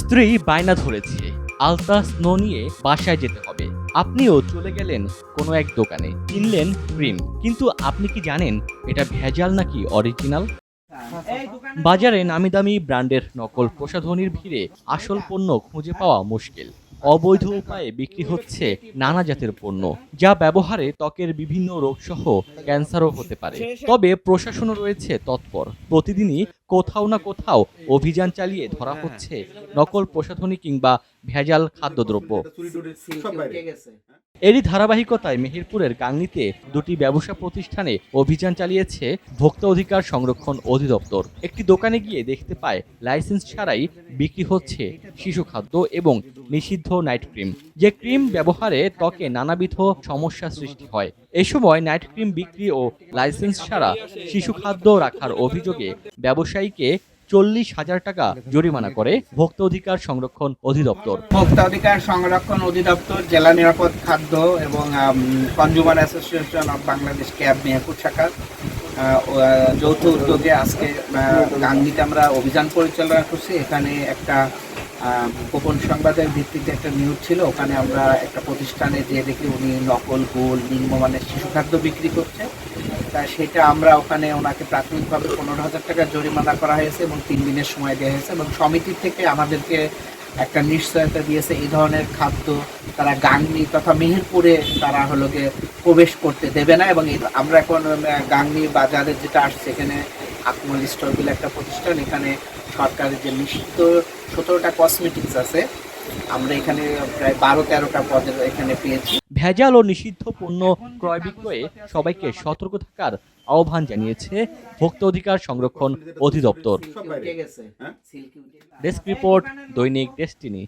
স্ত্রী বায়না ধরেছে আলতা স্নো নিয়ে বাসায় যেতে হবে। আপনিও চলে গেলেন কোনো এক দোকানে, কিনলেন ক্রিম, কিন্তু আপনি কি জানেন এটা ভেজাল নাকি অরিজিনাল? বাজারে নামিদামি ব্র্যান্ডের নকল প্রসাধনীর ভিড়ে আসল পণ্য খুঁজে পাওয়া মুশকিল। অবৈধ উপায়ে বিক্রি হচ্ছে নানা জাতের পণ্য, যা ব্যবহারে ত্বকের বিভিন্ন রোগসহ ক্যান্সারও হতে পারে। তবে প্রশাসনও রয়েছে তৎপর। প্রতিদিনই কোথাও না কোথাও অভিযান চালিয়ে ধরা হচ্ছে নকল প্রসাধনী কিংবা ভেজাল খাদ্যদ্রব্য। এরই ধারাবাহিকতায় মেহেরপুরের গাংনীতে দুটি ব্যবসা প্রতিষ্ঠানে অভিযান চালিয়েছে ভোক্তা অধিকার সংরক্ষণ অধিদপ্তর। একটি দোকানে গিয়ে দেখতে পায় লাইসেন্স ছাড়াই বিক্রি হচ্ছে শিশু খাদ্য এবং নিষিদ্ধ নাইট ক্রিম, যে ক্রিম ব্যবহারে ত্বকে নানাবিধ সমস্যা সৃষ্টি হয়। এ সময় নাইট ক্রিম বিক্রি ও লাইসেন্স ছাড়া শিশু খাদ্য রাখার অভিযোগে ব্যবসায়ীকে 40,000 টাকা জরিমানা করে ভোক্তা অধিকার সংরক্ষণ অধিদপ্তর। ভোক্তা অধিকার সংরক্ষণ অধিদপ্তর, জেলা নিরাপদ খাদ্য এবং consumer association of Bangladesh cab Meherpur শাখার যৌথ উদ্যোগে আজকে গাংনীতে আমরা অভিযান পরিচালনা করছি। এখানে একটা গোপন সংবাদের ভিত্তিতে একটা নিউজ ছিল, ওখানে আমরা একটা প্রতিষ্ঠানে যেয়ে দেখি উনি নকল গোল নিম্নমানের শিশু খাদ্য বিক্রি করছে। তা সেটা আমরা ওখানে ওনাকে প্রাথমিকভাবে 15,000 টাকা জরিমানা করা হয়েছে এবং 3 দিনের সময় দেওয়া হয়েছে এবং সমিতি থেকে আমাদেরকে একটা নিশ্চয়তা দিয়েছে এই ধরনের খাদ্য তারা গাংনী তথা মেহেরপুরে তারা হলো গিয়ে প্রবেশ করতে দেবে না। এবং আমরা এখন গাংনী বাজারে যেটা আসছে, এখানে আকমল স্টোর বলে একটা প্রতিষ্ঠান, এখানে সরকারের যে নিষিদ্ধ 17টা কসমেটিক্স আছে, আমরা এখানে প্রায় 12-13টা পদের এখানে পেয়েছি। ভেজাল ও নিষিদ্ধ পণ্য ক্রয় বিক্রয়ে সবাইকে সতর্ক থাকার আহ্বান জানিয়েছে ভোক্তা অধিকার সংরক্ষণ অধিদপ্তর। ডেস্ক রিপোর্ট, দৈনিক ডেস্টিনি।